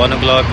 1 o'clock